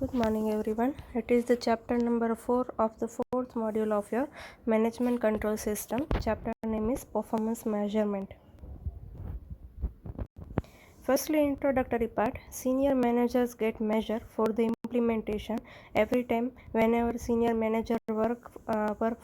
Good morning everyone. It is the chapter number 4 of the fourth module of your management control system. Chapter name is performance measurement. Firstly, introductory part. Senior managers get measured for the implementation. Every time whenever senior manager work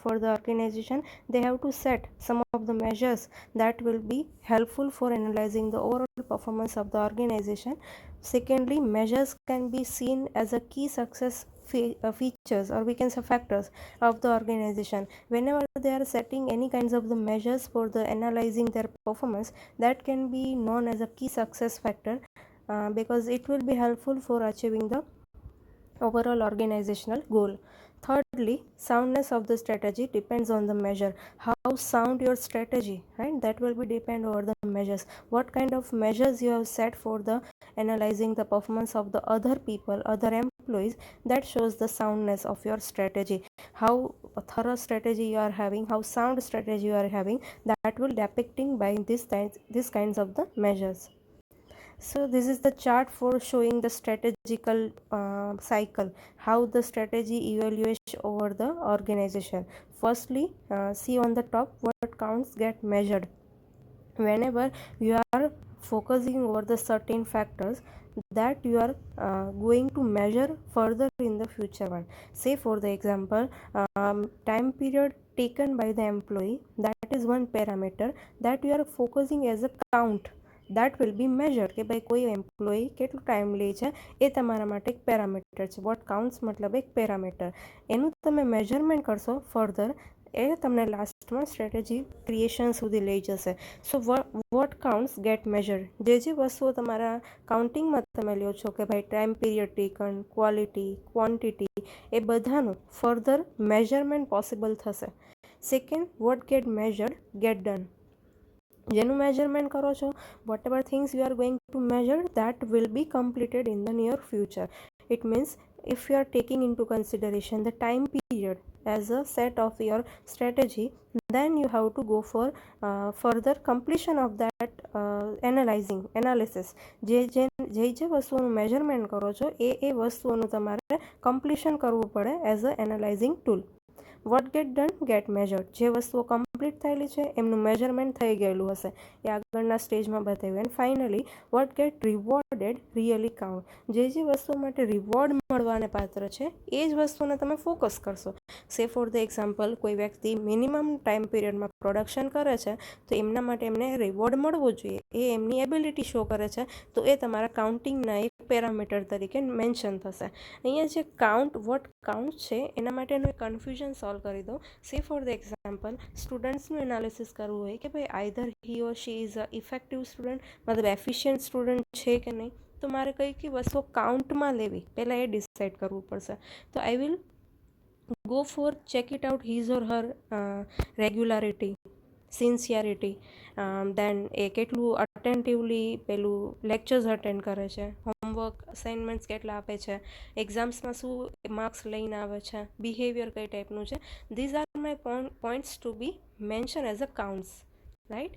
for the organization, they have to set some of the measures that will be helpful for analyzing the overall performance of the organization. Secondly, measures can be seen as a key success features, or we can say factors of the organization. Whenever they are setting any kinds of the measures for the analyzing their performance, that can be known as a key success factor, because it will be helpful for achieving the overall organizational goal. Thirdly, soundness of the strategy depends on the measure. How sound your strategy, right? That will be depend over the measures. What kind of measures you have set for the analyzing the performance of the other people, other employees, that shows the soundness of your strategy. How thorough strategy you are having, how sound strategy you are having, that will depicting by these kinds of the measures. So this is the chart for showing the strategical cycle, how the strategy evaluates over the organization. Firstly, see on the top what counts get measured. Whenever you are focusing over the certain factors that you are going to measure further in the future one. Say for the example, time period taken by the employee, that is one parameter that you are focusing as a count. that will be measured કે ભાઈ કોઈ employee કેટલું time લે છે એ તમારા માટે એક parameter છે. વોટ કાઉન્ટ્સ મતલબ એક પેરામીટર, એનું તમે મેજરમેન્ટ કરશો ફર્ધર, એ તમને લાસ્ટમાં સ્ટ્રેટેજી ક્રિએશન સુધી લઈ જશે. So what counts get measured, જે વસ્તુઓ તમારા કાઉન્ટિંગમાં તમે લ્યો છો કે ભાઈ time period taken, quality, quantity, એ બધાનું ફર્ધર મેજરમેન્ટ પોસિબલ થશે. Second, what get measured get done. જેનું મેજરમેન્ટ કરો છો, whatever things you are going to measure, that will be completed in the near future. It means if you are taking into consideration the time period as a set of your strategy, then you have to go for further completion of that analysis. જે વસ્તુઓનું measurement કરો છો એ વસ્તુઓનું તમારે completion કરવું પડે as a analysing tool. What get done get measured, જે વસ્તુઓ કમ્પ્લીટ થયેલી છે એમનું મેજરમેન્ટ થઈ ગયેલું હશે, એ આગળના સ્ટેજમાં બતાવ્યું. And finally, what get rewarded really count, જે વસ્તુઓ માટે રિવોર્ડ મળવાને પાત્ર છે એ જ વસ્તુને તમે ફોકસ કરશો. સે ફોર ધ એક્ઝામ્પલ, કોઈ વ્યક્તિ મિનિમમ ટાઈમ પીરિયડમાં પ્રોડક્શન કરે છે તો એમના માટે એમને રિવોર્ડ મળવો જોઈએ, એ એમની એબિલિટી શો કરે છે, તો એ તમારા કાઉન્ટિંગના એક પેરામીટર તરીકે મેન્શન થશે. અહીંયા જે વોટ કાઉન્ટ છે એના માટેનું એક કન્ફ્યુઝન સોલ્વ કરી દો. સે ફોર ધ એક્ઝામ્પલ, સ્ટુડન્ટ્સનું એનાલિસિસ કરવું હોય કે ભાઈ either he or she is a effective student, મતલબ એફિશિયન્ટ સ્ટુડન્ટ છે કે નહીં, તો મારે કઈ વસ્તુઓ કાઉન્ટમાં લેવી પહેલાં એ ડિસાઇડ કરવું પડશે. તો I will go for check it out his or her regularity, sincerity, then એ કેટલું અટેન્ટિવલી પેલું લેક્ચર્સ અટેન્ડ કરે છે, હોમવર્ક અસાઇનમેન્ટ્સ કેટલા આપે છે, એક્ઝામ્સમાં શું માર્ક્સ લઈને આવે છે, બિહેવિયર કઈ ટાઈપનું છે. These are my points to be mention as a counts, right.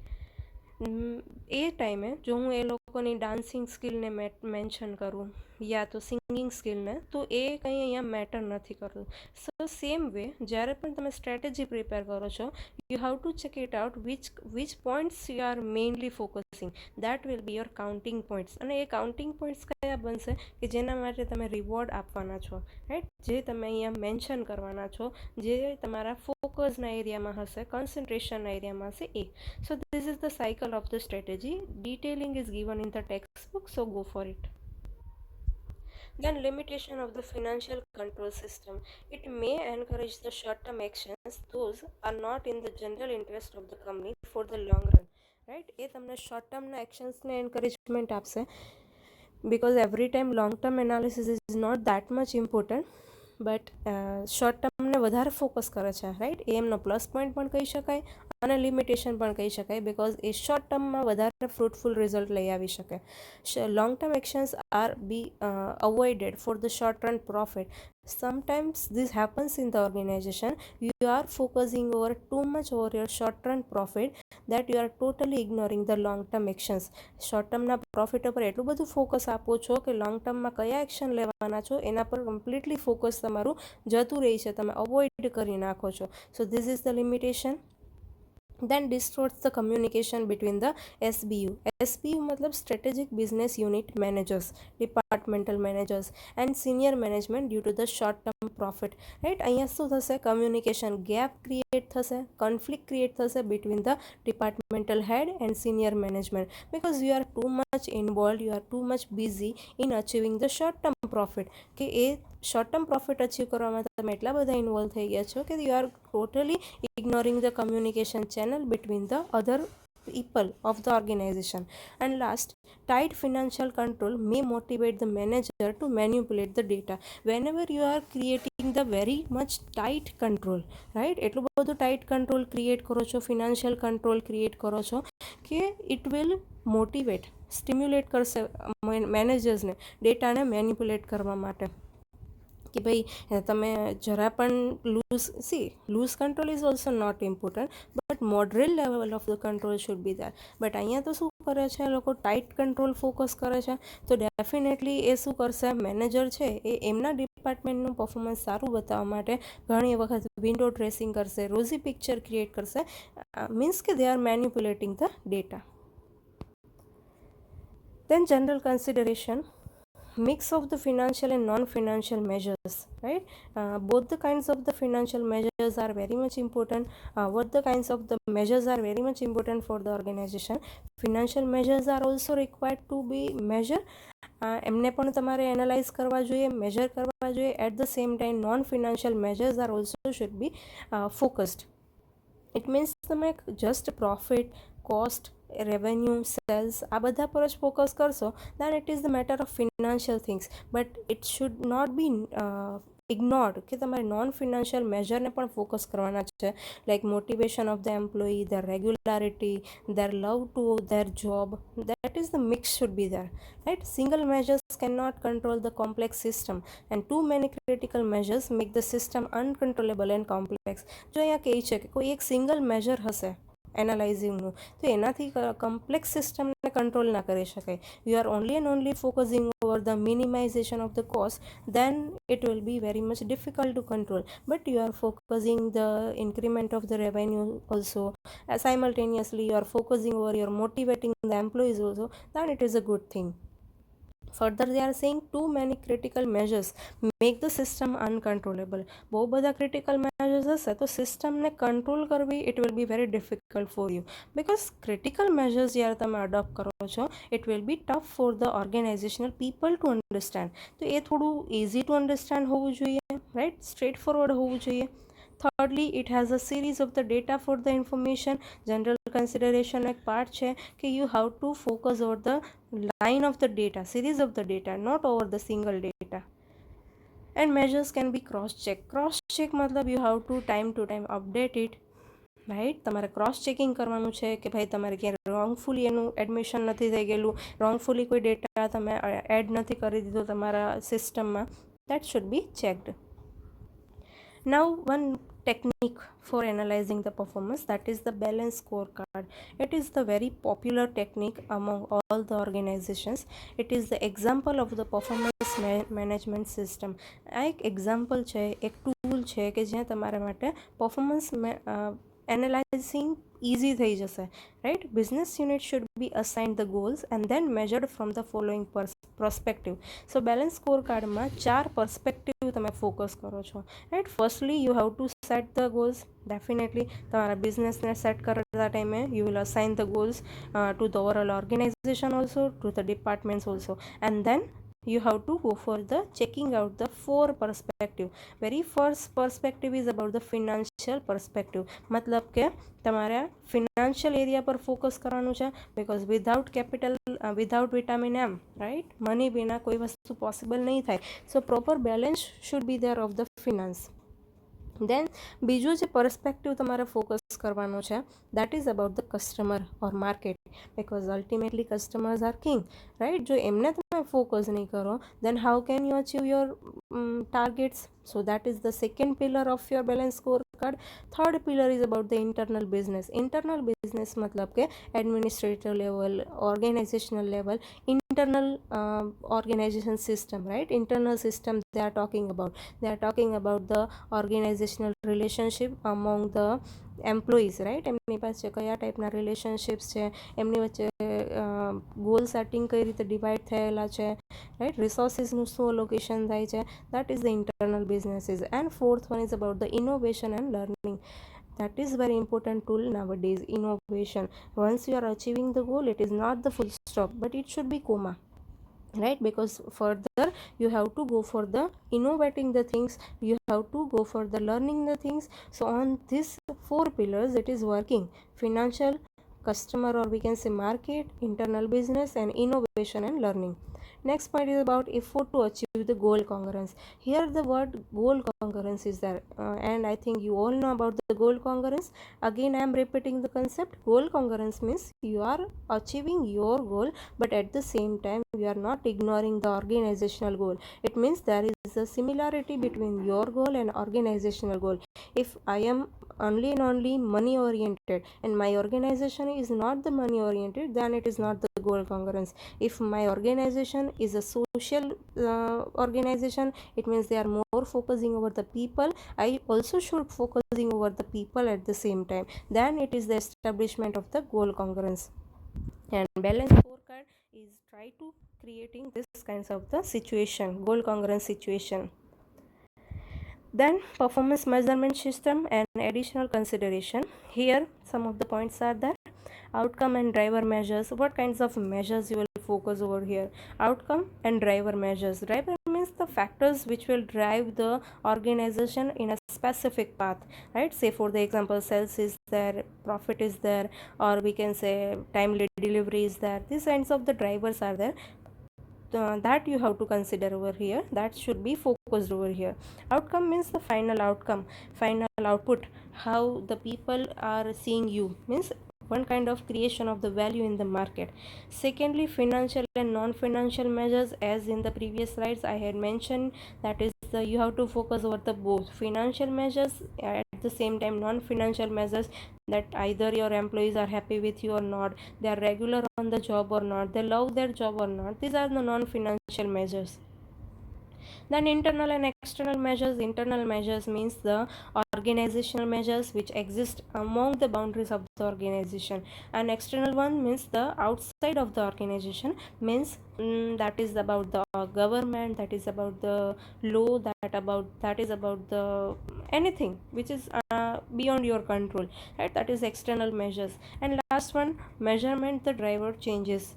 એ ટાઈમે જો હું એ લોકોની ડાન્સિંગ સ્કિલને મેન્શન કરું યા તો સિંગિંગ સ્કિલને, તો એ કંઈ અહીંયા મેટર નથી કરતું. સો સેમ વે, જ્યારે પણ તમે સ્ટ્રેટેજી પ્રિપેર કરો છો, you have to check it out which points you are mainly focusing, that will B your counting points. અને એ કાઉન્ટિંગ પોઈન્ટ્સ કયા બનશે કે જેના માટે તમે રિવોર્ડ આપવાના છો, રાઈટ, જે તમે અહીંયા મેન્શન કરવાના છો, જે તમારા ફોકસના એરિયામાં હશે, કોન્સન્ટ્રેશનના એરિયામાં હશે એ. સો this is the cycle of the strategy. Detailing is given in the textbook, so go for it. Then limitation of the financial control system. It may encourage the short-term actions. Those are not in the general interest of the company for the long run. Right? એ તમને short term actionsને encouragement આપશે, because every time long term analysis is not that much important, but short ટર્મને વધારે focus કરે છે, right. એ એમનો plus point પણ કહી શકાય અને લિમિટેશન પણ કહી શકાય, બિકોઝ એ શોર્ટ ટર્મમાં વધારે ફ્રૂટફુલ રિઝલ્ટ લઈ આવી શકે. Long term actions are be avoided for the short term profit. Sometimes this happens in the organization. You are focusing over too much over your short-term profit. That you are totally ignoring the long term actions. Short ટર્મના profit પર એટલું બધું focus આપો છો કે long ટર્મમાં કયા action લેવાના છો એના પર કમ્પ્લીટલી ફોકસ તમારું જતું રહી છે, તમે અવોઇડ કરી નાખો છો. So this is the limitation. Then distorts the communication between the SBU. SBU मतलब strategic business unit managers, departmental managers and senior management due to the short term profit. Right, અહીંયા શું થશે, communication gap create થશે, conflict create થશે between the departmental head and senior management because you are too much involved, you are too much busy in achieving the short term profit. કે એ short term profit achieve કરવામાં તમે એટલા બધા involve થઈ ગયા છો કે you are totally ignoring the communication channel between the other people of the organization. And last, tight financial control may motivate the manager to manipulate the data. Whenever you are creating the very much tight control, right, એટલું બધું tight control create કરો છો, financial control create કરો છો કે it will motivate, stimulate કરશે મેનેજર્સને ડેટાને manipulate કરવા માટે કે ભાઈ તમે જરા પણ loose control is also not important but moderate level of the control should be there. But અહીંયા તો શું કરે છે લોકો, ટાઈટ કંટ્રોલ ફોકસ કરે છે. તો ડેફિનેટલી એ શું કરશે, મેનેજર છે એ એમના ડિપાર્ટમેન્ટનું પરફોર્મન્સ સારું બતાવવા માટે ઘણી વખત વિન્ડો ડ્રેસિંગ કરશે, રોઝી પિક્ચર ક્રિએટ કરશે, મીન્સ કે they are manipulating the data. Then general consideration, mix of the financial and non-financial measures, right? Both the kinds of the financial measures are very much important. What the kinds of the measures are very much important for the organization. Financial measures are also required to be measured. એમને પણ તમારે analyse કરવા જોઈએ, measure કરવા જોઈએ. At the same time non financial measures are also should be focused. It means તમે just profit, cost, revenue, sales આ બધા પર જ ફોકસ કરશો then it is the matter of financial things but it should not be ignored કે તમારે non financial મેજરને પણ ફોકસ કરવાના છે, like motivation of the employee, their regularity, their love to their job, that is the mix should be there, right. Single measures can not control the complex system and too many critical measures make the system uncontrollable and complex. જો અહીંયા કહે છે કે કોઈ એક single major હશે એનાલાઇઝિંગનું તો એનાથી કમ્પ્લેક્સ સિસ્ટમને કંટ્રોલ ના કરી શકાય. You are only and only focusing over the minimisation of the cost then it will be very much difficult to control, but you are focusing the increment of the revenue also, simultaneously you are focusing over your motivating the employees also, then it is a good thing. Further they are saying too many critical measures make the system uncontrollable. બહુ બધા critical measures હશે તો સિસ્ટમને control કરવી it will be very difficult for you because critical measures જ્યારે તમે adopt કરો છો it will be tough for the organizational people to understand. તો એ થોડું easy to understand હોવું જોઈએ, right, straight forward હોવું જોઈએ. Thirdly, it has a series of the data for the information. General consideration એક part છે કે you have to focus over the line of the data, series of the data, not over the single data. And measures can be cross-check. Cross-check મતલબ you have to time update it, right. તમારે cross checking કરવાનું છે કે ભાઈ તમારે ક્યાંય રોંગફુલી એનું admission નથી થઈ ગયેલું, રોંગફુલી કોઈ ડેટા તમે એડ નથી કરી દીધો તમારા સિસ્ટમમાં. That should B checked. Now one technique for analyzing the performance, that is the balance scorecard. It is the very popular technique among all the organizations. It is the example of the performance management system. આ એક example છે, એક tool છે કે જ્યાં તમારા માટે performance analysing easy થઈ જશે, right. Business unit should be assigned the goals and then measured from the following perspective. So balance scorecard માં 4 perspective તમે ફોકસ કરો છો, right. Firstly you have to set the goals. Definitely તમારા બિઝનેસને set કરતા ટાઈમે you will assign the goals to the overall organization also, to the departments also, and then you have to go for the checking out the 4 perspective. Very first perspective is about the financial perspective. मतलब કે તમારે financial area પર focus કરવાનું છે because without capital, without vitamin M, right, money વિના કોઈ વસ્તુ possible નહીં થાય. So proper balance should be there of the finance. Then બીજું જે પર્સપેક્ટિવ તમારે ફોકસ કરવાનો છે that is about the customer or market because ultimately customers are king, right. જો એમને તમે focus नहीं करो, then how can you achieve your targets? So that is the second pillar of your balance scorecard. Third pillar is about the internal business. Internal business मतलब के administrative level, organizational level, internal organization system, right? Internal system they are talking about. They are talking about the organizational relationship among the employees, right, એમની પાસે કયા ટાઈપના relationships છે, એમની વચ્ચે goal setting કઈ રીતે ડિવાઈડ થયેલા છે, રાઈટ, રિસોર્સિસનું શું લોકેશન થાય છે, that is the internal businesses. And fourth one is about the innovation and learning. That is very important tool nowadays, innovation. Once you are achieving the goal, it is not the full stop, but it should be comma, right? Because further you have to go for the innovating the things, you have to go for the learning the things. So on these four pillars it is working: financial, customer, or we can say market, internal business, and innovation and learning. Next point is about effort to achieve the goal congruence. Here the word goal congruence is there, and I think you all know about the goal congruence. Again I am repeating the concept. Goal congruence means you are achieving your goal, but at the same time you are not ignoring the organizational goal. It means there is a similarity between your goal and organizational goal. If I am only and only money oriented and my organization is not the money oriented, then it is not the goal congruence. If my organization is a social organization, it means they are more focusing over the people. I also should focusing over the people at the same time. Then it is the establishment of the goal congruence. And balance scorecard is try to creating this kinds of the situation, goal congruence situation. Then performance measurement system and additional consideration. Here some of the points are there. Outcome and driver measures. What kinds of measures you will focus over here? Outcome and driver measures. Driver means the factors which will drive the organization in a specific path, right? Say for the example, sales is there, profit is there, or we can say timely delivery is there. These kinds of the drivers are there. That you have to consider over here, that should be focused over here. Outcome means the final outcome, final output, how the people are seeing you, means one kind of creation of the value in the market. Secondly, financial and non-financial measures. As in the previous slides I had mentioned, that is you have to focus over the both financial measures, at the same time non-financial measures, that either your employees are happy with you or not, they are regular on the job or not, they love their job or not. These are the non-financial measures. Then internal and external measures. Internal measures means the organizational measures which exist among the boundaries of the organization, and external one means the outside of the organization, means that is about the government, that is about the law, that is about the anything which is beyond your control, right? That is external measures. And last one, measurement the drive changes,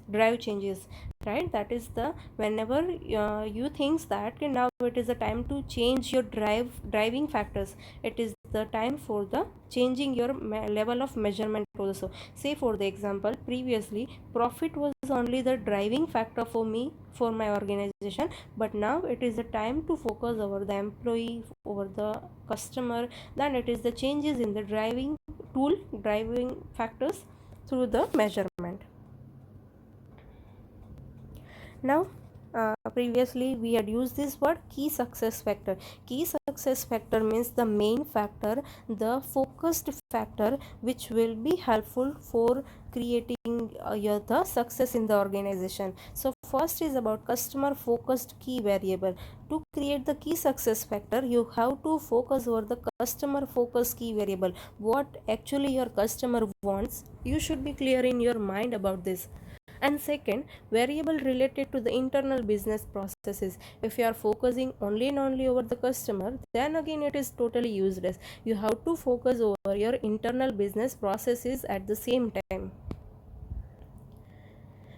right? That is the whenever you think that now it is a time to change your driving factors, it is the time for the changing your level of measurement also. Say for the example, previously profit was only the driving factor for me, for my organization, but now it is the time to focus over the employee, over the customer. Then it is the changes in the driving factors through the measurement. Now previously we had used this word key success factor. Key success factor means the main factor, the focused factor which will be helpful for creating the success in the organization. So first is about customer focused key variable. To create the key success factor, you have to focus over the customer focused key variable. What actually your customer wants, you should be clear in your mind about this. And second, variable related to the internal business processes. If you are focusing only and only over the customer, then again it is totally useless. You have to focus over your internal business processes at the same time.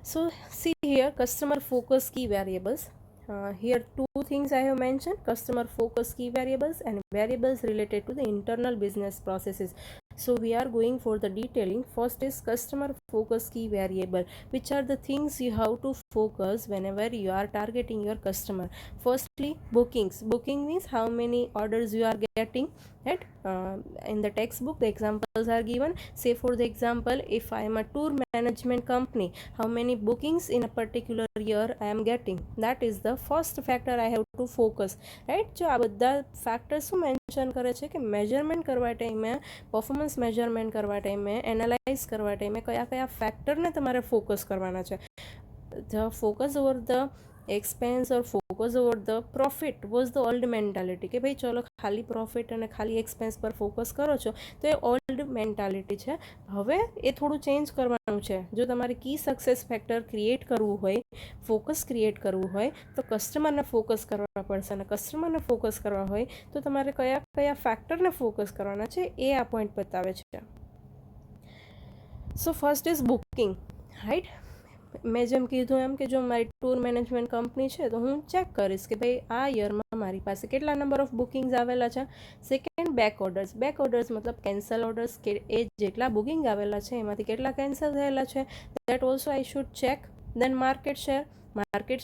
So see here, customer focus key variables. Here two things I have mentioned: customer focus key variables and variables related to the internal business processes. So we are going for the detailing. First is customer focus key variable. Which are the things you have to focus whenever you are targeting your customer. Firstly, booking means how many orders you are getting, right? In the textbook the examples are given. Say for the example, if I am a tour management company, how many bookings in a particular year I am getting, that is the first factor I have to focus, right? જો આ બધા factors શું mention કરે છે કે measurement કરવા ટાઈમે, performance measurement કરવા ટાઈમે, એનાલાઇઝ કરવા ટાઈમે કયા કયા ફેક્ટરને તમારે ફોકસ કરવાના છે. The focus over the expense or focus over the profit was the old mentality કે ભાઈ ચલો ખાલી પ્રોફિટ અને ખાલી એક્સપેન્સ પર ફોકસ કરો છો તો એ ઓલ્ડ મેન્ટાલિટી છે. હવે એ થોડું ચેન્જ કરવાનું છે. જો તમારે કી સક્સેસ ફેક્ટર ક્રિએટ કરવું હોય, ફોકસ ક્રિએટ કરવું હોય તો કસ્ટમરને ફોકસ કરવા પડશે, અને કસ્ટમરને ફોકસ કરવા હોય તો તમારે કયા કયા ફેક્ટરને ફોકસ કરવાના છે એ આ પોઈન્ટ બતાવે છે. So first is booking, right? મેં જેમ કીધું એમ કે જો મારી ટૂર મેનેજમેન્ટ કંપની છે તો હું ચેક કરીશ કે ભાઈ આ યરમાં મારી પાસે કેટલા નંબર ઓફ બુકિંગ્સ આવેલા છે. સેકન્ડ, બેક ઓર્ડર્સ મતલબ કેન્સલ ઓર્ડર્સ, કે એ જેટલા બુકિંગ આવેલા છે એમાંથી કેટલા કેન્સલ થયેલા છે, that also I should check. Then market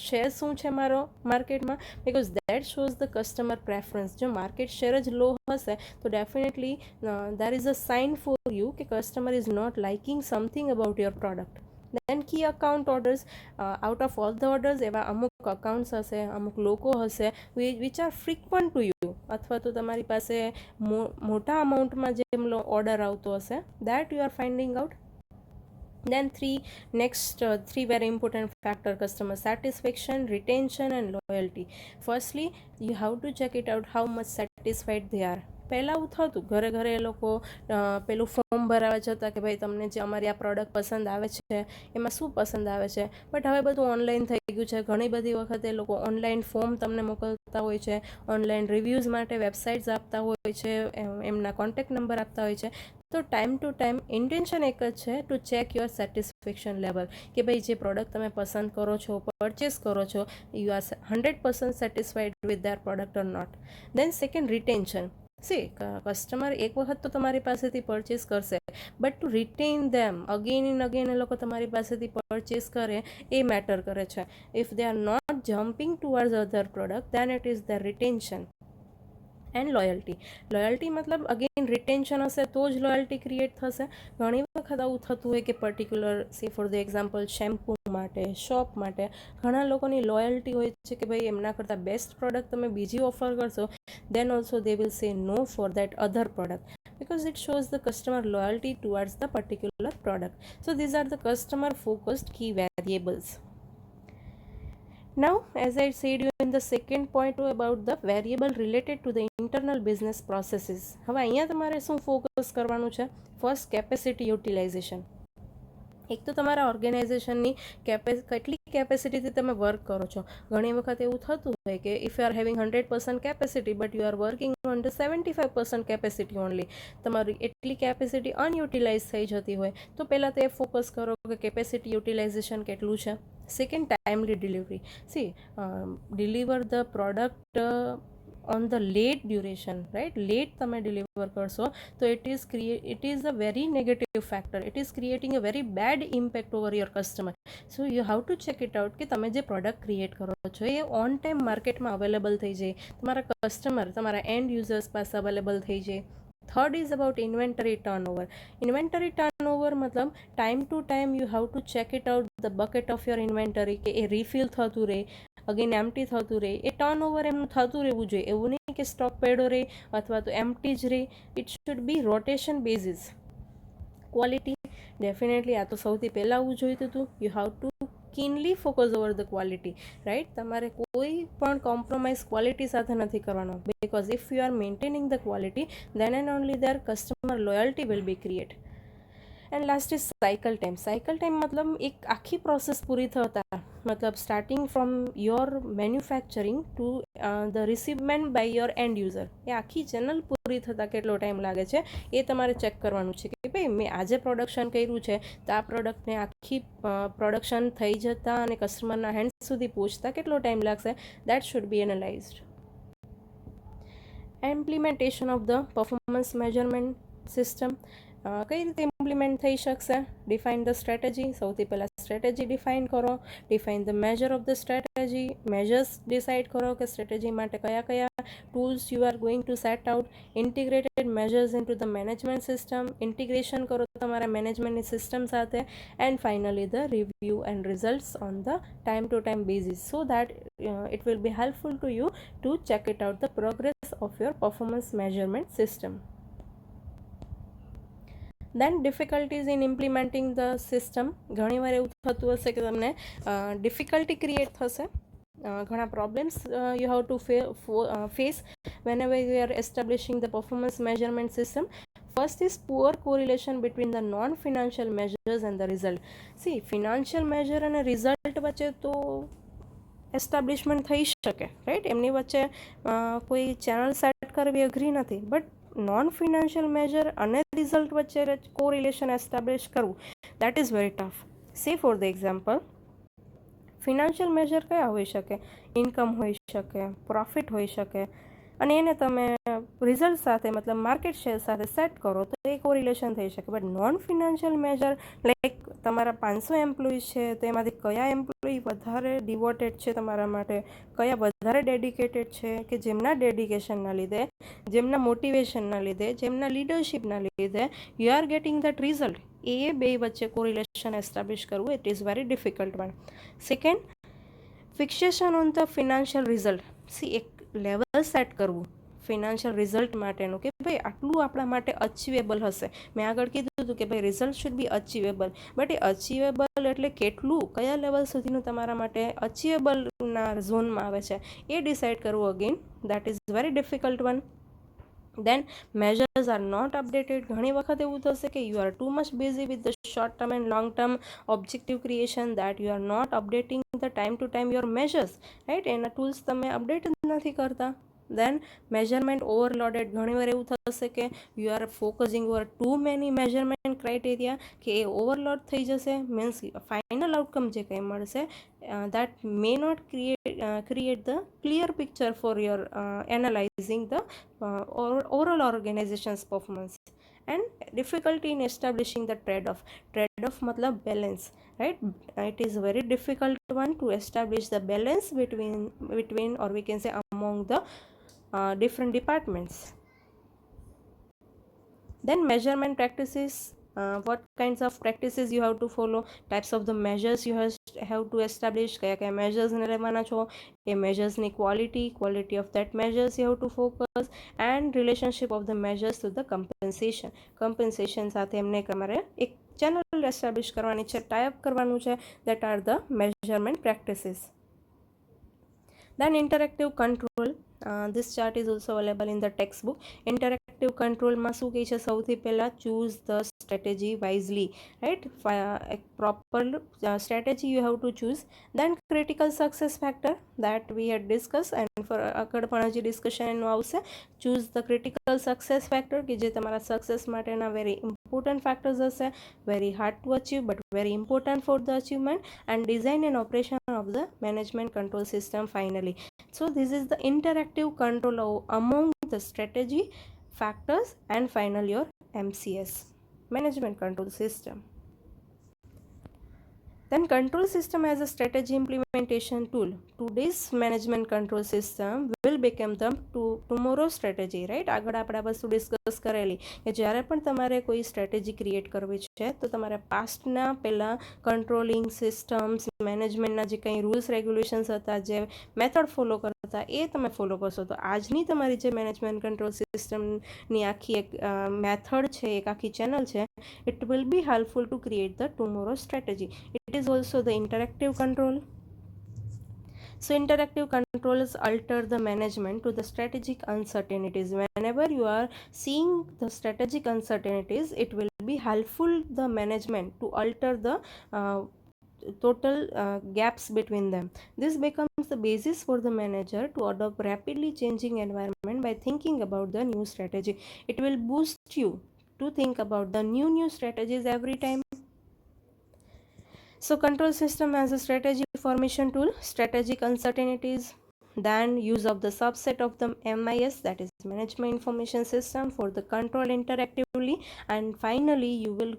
share શું છે મારો માર્કેટમાં, because that shows the customer preference. જો માર્કેટ શેર જ લો હશે તો definitely there is a sign for you કે customer is not liking something about your product. Then key account orders, out of all the orders એવા અમુક accounts હશે, અમુક લોકો હશે which are frequent to you, અથવા તો તમારી પાસે મોટા અમાઉન્ટમાં જેમ ઓર્ડર આવતો હશે, that you R finding out. Then three very important factor: customer satisfaction, retention and loyalty. Firstly, you have to check it out how much satisfied they are. પહેલાં એવું થતું, ઘરે ઘરે એ લોકો પેલું ફોર્મ ભરાવા જતા કે ભાઈ તમને જે અમારી આ પ્રોડક્ટ પસંદ આવે છે એમાં શું પસંદ આવે છે. બટ હવે બધું ઓનલાઈન થઈ ગયું છે. ઘણી બધી વખતે એ લોકો ઓનલાઈન ફોર્મ તમને મોકલતા હોય છે, ઓનલાઈન રિવ્યૂઝ માટે વેબસાઇટ્સ આપતા હોય છે, એમના કોન્ટેક્ટ નંબર આપતા હોય છે. તો ટાઈમ ટુ ટાઈમ ઇન્ટેન્શન એક જ છે, to check your satisfaction level, કે ભાઈ જે પ્રોડક્ટ તમે પસંદ કરો છો, પરચેસ કરો છો, you are 100% satisfied with their product or not. Then second, retention. See customer એક વખત તો તમારી પાસેથી પરચેસ કરશે, but to retain them again and again એ લોકો તમારી પાસેથી પરચેસ કરે એ મેટર કરે છે. If they are not jumping towards other product then it is the retention. And loyalty મતલબ અગેન રિટેન્શન હશે તો જ લોયલ્ટી ક્રિએટ થશે. ઘણી વખત આવું થતું હોય કે પર્ટિક્યુલર, સે ફોર ધ એક્ઝામ્પલ, શેમ્પૂ માટે, શોપ માટે ઘણા લોકોની લોયલ્ટી હોય છે કે ભાઈ એમના કરતાં બેસ્ટ પ્રોડક્ટ તમે બીજી ઓફર કરશો, દેન also they will say no for that other product, because it shows the customer loyalty towards the particular product. So these are the customer focused key variables. Now, as I said you in the second point about the variable related to the internal business processes. હવે અહીંયા તમારે શું focus કરવાનું છે? First, capacity utilisation. એક તો તમારા ઓર્ગેનાઇઝેશનની કેટલી કેપેસિટીથી તમે વર્ક કરો છો. ઘણી વખત એવું થતું હોય કે if you are having 100% capacity but you are working on the 75% capacity only, તમારી એટલી કેપેસિટી અનયુટિલાઇઝ થઈ જતી હોય તો પહેલાં તો એ ફોકસ કરો કે કેપેસિટી યુટિલાઇઝેશન કેટલું છે. Second, timely delivery. C deliver the product on the late duration, right? Late તમે deliver કરશો તો it is a very negative factor. It is creating a very bad impact over your customer. So you have to check it out કે તમે જે product create કરો છો એ on time માર્કેટમાં available થઈ જાય, તમારા કસ્ટમર, તમારા એન્ડ યુઝર્સ પાસે અવેલેબલ થઈ જાય. Third is about inventory turnover. Inventory turnover મતલબ time to time you have to check it out the bucket of your inventory, કે એ રિફિલ થતું રહે, અગેન એમ્પ્ટી થતું રહે, એ ટર્નઓવર એમનું થતું રહેવું જોઈએ. એવું નહીં કે સ્ટોક પડ્યો રહે અથવા તો એમ્પ્ટી જ રહે. It should be rotation basis. Quality, definitely આ તો સૌથી પહેલાં આવવું જોઈતું હતું. You have two keenly focus over the quality, right? તમારે કોઈ પણ કોમ્પ્રોમાઇઝ ક્વોલિટી સાથે નથી કરવાનો, because if you are maintaining the quality then and only their customer loyalty will be created. And last is cycle time મતલબ એક આખી process પૂરી થતા, મતલબ starting from your manufacturing to the receivement by your end user, એ આખી channel પૂરી થતાં કેટલો ટાઈમ લાગે છે એ તમારે ચેક કરવાનું છે કે ભાઈ મેં આજે પ્રોડક્શન કર્યું છે તો આ પ્રોડક્ટને આખી પ્રોડક્શન થઈ જતાં અને કસ્ટમરના હેન્ડ સુધી પહોંચતા કેટલો ટાઈમ લાગશે. That should be analysed. Implementation of the performance measurement system. કઈ રીતે ઇમ્પ્લિમેન્ટ થઈ શકશે? Define the strategy. સૌથી પહેલાં સ્ટ્રેટેજી ડિફાઇન કરો. Define the measure of the strategy. Measures decide કરો કે સ્ટ્રેટેજી માટે કયા કયા tools you are going to set out. Integrated measures into the management system. Integration કરો તમારા મેનેજમેન્ટની સિસ્ટમ સાથે. And finally the review and results on the time to time basis, so that it will be helpful to you to check it out the progress of your performance measurement system. Then difficulties in implementing the system. ઘણીવાર એવું થતું હશે કે તમને difficulty create થશે, ઘણા problems you have to face whenever you are establishing the performance measurement system. First is poor correlation between the non-financial measures and the result. See, financial measure અને result વચ્ચે તો એસ્ટાબ્લિશમેન્ટ થઈ શકે, right, એમની વચ્ચે કોઈ ચેનલ સેટ કરવી અઘરી નથી, બટ નોન ફિનાન્શિયલ મેજર અને રિઝલ્ટ વચ્ચે કોરિલેશન એસ્ટાબ્લિશ કરવું, દેટ ઇઝ વેરી ટફ. સે for the example, financial major કયા હોઈ શકે? ઇન્કમ હોઈ શકે, પ્રોફિટ હોઈ શકે, અને એને તમે રિઝલ્ટ સાથે મતલબ માર્કેટ શેર સાથે સેટ કરો તો એ કોરિલેશન થઈ શકે. But non financial major like તમારા 500 એમ્પ્લોઈઝ છે તો એમાંથી કયા એમ્પ્લોઈ વધારે ડિવોટેડ છે તમારા માટે, કયા વધારે ડેડિકેટેડ છે, કે જેમના ડેડિકેશનના લીધે, જેમના મોટિવેશનના લીધે, જેમના લીડરશિપના લીધે you are getting that result, એ બે વચ્ચે કોરિલેશન એસ્ટાબ્લિશ કરવું it is very difficult one. Second, fixation on the financial result. See, એક લેવલ સેટ કરવું ફિનાન્શિયલ રિઝલ્ટ માટેનું કે ભાઈ આટલું આપણા માટે અચીવેબલ હશે. મેં આગળ કીધું હતું કે ભાઈ રિઝલ્ટ શુડ બી અચીવેબલ, બટ એ અચીવેબલ એટલે કેટલું, કયા લેવલ સુધીનું તમારા માટે અચીવેબલના ઝોનમાં આવે છે એ ડિસાઇડ કરવું again that is very difficult one. Then measures are not updated. ઘણી વખત એવું થશે કે you are too much busy with the short term and long term objective creation that you are not updating the time to time your measures, right, એના tools તમે update જ નથી કરતા. Then measurement overloaded. ઘણીવાર એવું થશે કે you are focusing over too many measurement criteria, કે એ ઓવરલોડ થઈ જશે, મીન્સ ફાઇનલ આઉટકમ જે કંઈ મળશે that may not create the clear picture for your analyzing the overall organization's performance. And difficulty in establishing the trade-off. Trade-off matlab balance, right? It is very difficult one to establish the balance between or we can say among the different departments. Then measurement practices. What kinds of practices you have to follow, types of the measures you have to establish, kaya kaya measures ne લેવાના છો, એ measures ની quality of that measures you have to focus, and relationship of the measures to the compensation સાથે એમને તમારે એક channel establish કરવાની છે, type કરવાનું છે, that are the measurement practices. Then interactive control. This chart is also available in the textbook. Interactive control માં શું કહે છે? સૌથી પહેલા choose the strategy wisely, right? A proper strategy you have to choose. Then critical success factor that we had discussed, and for આગળ પણ હજી discussion એનું આવશે. choose the critical success factor કે જે તમારા સક્સેસ માટેના very important factors હશે, very hard to achieve but very important for the achievement, and design and operation of the management control system finally. So this is the interactive control among the strategy factors and final your MCS, management control system. Then control system as a strategy implementation tool. Today's management control system will become the tomorrow's strategy, right? આગળ આપણે આ વસ્તુ discuss કરેલી કે જ્યારે પણ તમારે કોઈ સ્ટ્રેટેજી ક્રિએટ કરવી છે તો તમારે પાસ્ટના પહેલાં કંટ્રોલિંગ સિસ્ટમ્સ, મેનેજમેન્ટના જે કંઈ રૂલ્સ રેગ્યુલેશન્સ હતા, જે મેથડ ફોલો કરતા એ તમે ફોલો કરશો તો આજની તમારી જે મેનેજમેન્ટ કંટ્રોલ સિસ્ટમની આખી એક મેથડ છે, એક આખી ચેનલ છે, it will be helpful to create the tomorrow strategy. It is also the interactive control. So interactive controls alter the management to the strategic uncertainties. Whenever you are seeing the strategic uncertainties, it will be helpful the management to alter the total gaps between them. This becomes the basis for the manager to adopt rapidly changing environment by thinking about the new strategy. It will boost you to think about the new strategies every time. So control system as a strategy formation tool, strategic uncertainties. then use of the subset of the MIS, that is management information system, for the control interactively, and finally you will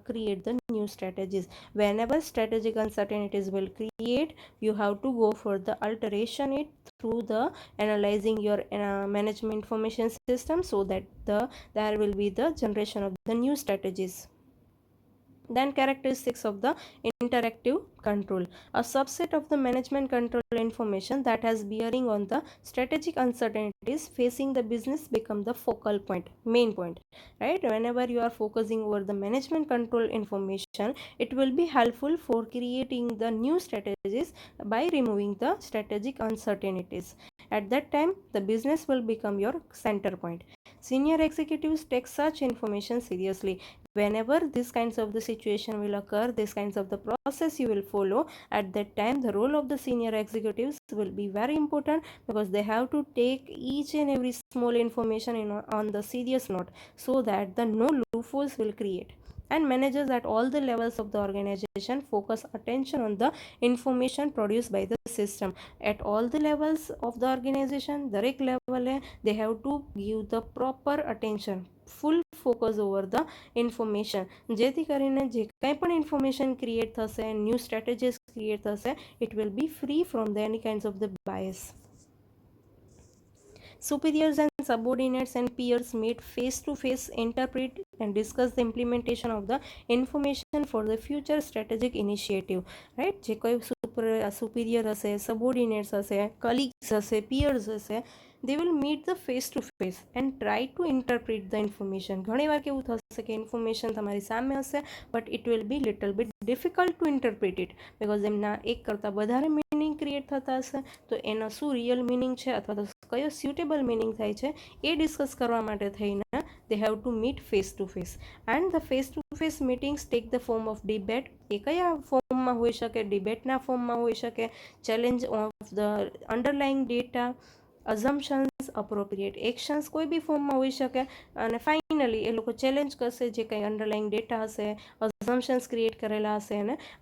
create the new strategies. Whenever strategic uncertainties will create, you have to go for the alteration it through the analyzing your management information system, so that there will be the generation of the new strategies. Then characteristics of the interactive control. A subset of the management control information that has bearing on the strategic uncertainties facing the business become the focal point, main point, right? Whenever you are focusing over the management control information, it will be helpful for creating the new strategies by removing the strategic uncertainties. At that time, the business will become your center point. Senior executives take such information seriously. Whenever these kinds of the situation will occur, these kinds of the process you will follow, at that time the role of the senior executives will be very important, because they have to take each and every small information on the serious note, so that the no loopholes will create. And managers at all the levels of the organization focus attention on the information produced by the system. At all the levels of the organization, દરેક લેવલે they have to give the proper attention, full focus over the information, જેથી કરીને જે કંઈ પણ information create થશે, new strategies create થશે, it will be free from the any kinds of the bias. Superiors and subordinates and peers meet face to face, interpret and discuss the implementation of the information for the future strategic initiative, right? જે કોઈ superior હશે, subordinates હશે, colleagues હશે, peers હશે, they will meet the face to face and try to interpret the information. ઘણીવાર કેવું થશે કે information તમારી સામે હશે, but it will be little bit difficult to interpret it, because એમના એક કરતાં વધારે meaning create થતા હશે, તો એનો શું real meaning છે અથવા તો કયો suitable meaning થાય છે એ discuss કરવા માટે થઈને they have to meet face to face. And the face to face meetings take the form of debate. એ કયા ફોર્મમાં હોઈ શકે? ડિબેટના ફોર્મમાં હોઈ શકે, challenge of the underlying data, assumptions, appropriate actions, કોઈ બી ફોર્મમાં હોઈ શકે. અને ફાઇનલી એ લોકો ચેલેન્જ કરશે જે કંઈ અંડરલાઇંગ ડેટા હશે, assumptions ક્રિએટ કરેલા હશે,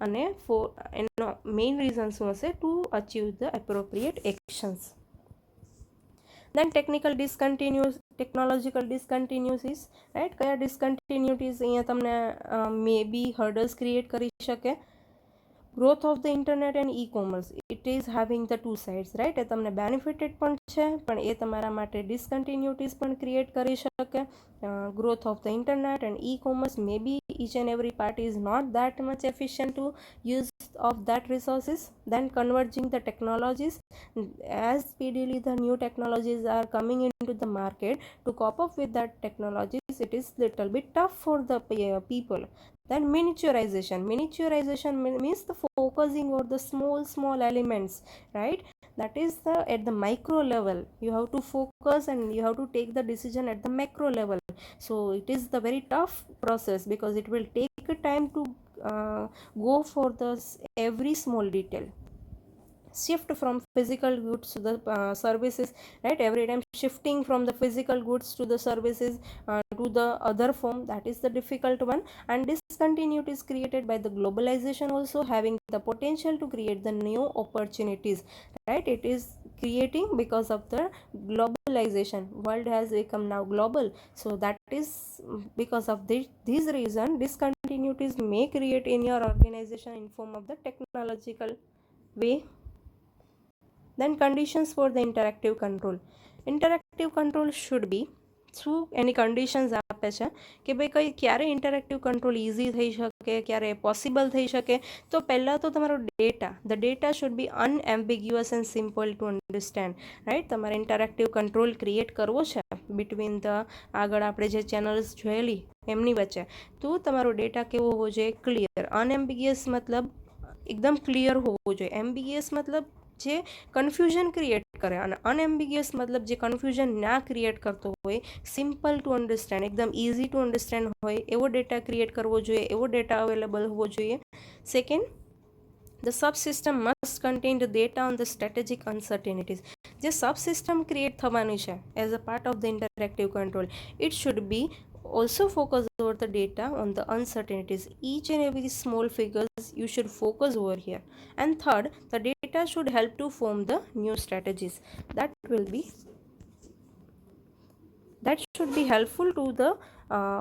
અને એનો મેઇન રીઝન શું હશે? To achieve the appropriate actions. Then technological discontinuities, right? કયા discontinuities અહીંયા તમને maybe hurdles create કરી શકે? Growth of the internet and e-commerce, it is having the two sides, right? એ તમને benefited પણ છે, પણ એ તમારા માટે discontinuities પણ create કરી શકે. Growth of the internet and e-commerce, maybe each and every party is not that much efficient to use of that resources. Then converging the technologies, as speedily the new technologies are coming into the market, to cope up with that technologies, it is little bit tough for the people. Then miniaturization means the focusing on the small elements, right? That is the at the micro level you have to focus, and you have to take the decision at the macro level. So it is the very tough process, because it will take time to go for the every small detail. Shift from physical goods to the services, right? Every time shifting from the physical goods to the services, to the other form, that is the difficult one. And discontinuity is created by the globalization, also having the potential to create the new opportunities, right? It is creating because of the globalization. World has become now global, so that is because of this reason discontinuities may create in your organization in form of the technological way. Then conditions for the interactive control. Interactive control should be શું એની conditions આપે છે કે ભાઈ કઈ ક્યારે interactive control easy થઈ શકે, ક્યારે પોસિબલ થઈ શકે? તો પહેલાં તો તમારો the data should be unambiguous and simple to understand, right? તમારે ઇન્ટરેક્ટિવ કંટ્રોલ ક્રિએટ કરવો છે બિટવીન ધ આગળ આપણે જે ચેનલ્સ જોયેલી એમની વચ્ચે, તો તમારો ડેટા કેવો હોવો જોઈએ? ક્લિયર. અનએમ્બિગ્યુઅસ મતલબ એકદમ ક્લિયર હોવો જોઈએ. એમ્બિગ્યુઅસ મતલબ જે કન્ફ્યુઝન ક્રિએટ કરે, અને અનએમ્બિગ્યુઅસ મતલબ જે કન્ફ્યુઝન ના ક્રિએટ કરતો હોય, સિમ્પલ ટુ અન્ડરસ્ટેન્ડ, એકદમ ઇઝી ટુ અન્ડરસ્ટેન્ડ હોય એવો ડેટા ક્રિએટ કરવો જોઈએ, એવો ડેટા અવેલેબલ હોવો જોઈએ. Second, the subsystem must contain the data on the strategic uncertainties. જે સબસિસ્ટમ ક્રિએટ થવાની છે as a part of the interactive control, it should be also focus over the data on the uncertainties. Each and every small figures strategies. You should focus over here. And third, the data should help to form the new strategies. That should be helpful to the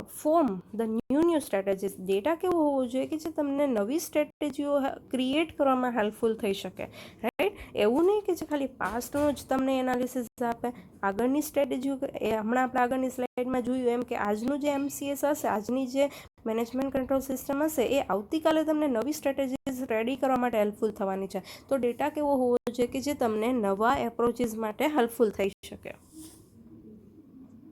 form the new strategies. Data કેવો હોવો જોઈએ કે જે તમને નવી સ્ટ્રેટેજીઓ create કરવામાં helpful થઈ શકે, રાઈટ? એવું નહીં કે જે ખાલી પાસ્ટનું જ તમને એનાલિસિસ આપે. આગળની સ્ટ્રેટેજીઓ એ હમણાં આપણે આગળની સ્લાઇડમાં જોયું એમ કે આજનું જે MCS હશે, આજની જે મેનેજમેન્ટ કંટ્રોલ સિસ્ટમ હશે, એ આવતીકાલે તમને નવી સ્ટ્રેટેજીસ રેડી કરવા માટે હેલ્પફુલ થવાની છે. તો ડેટા કેવો હોવો જોઈએ કે જે તમને નવા એપ્રોચીસ માટે હેલ્પફુલ થઈ શકે.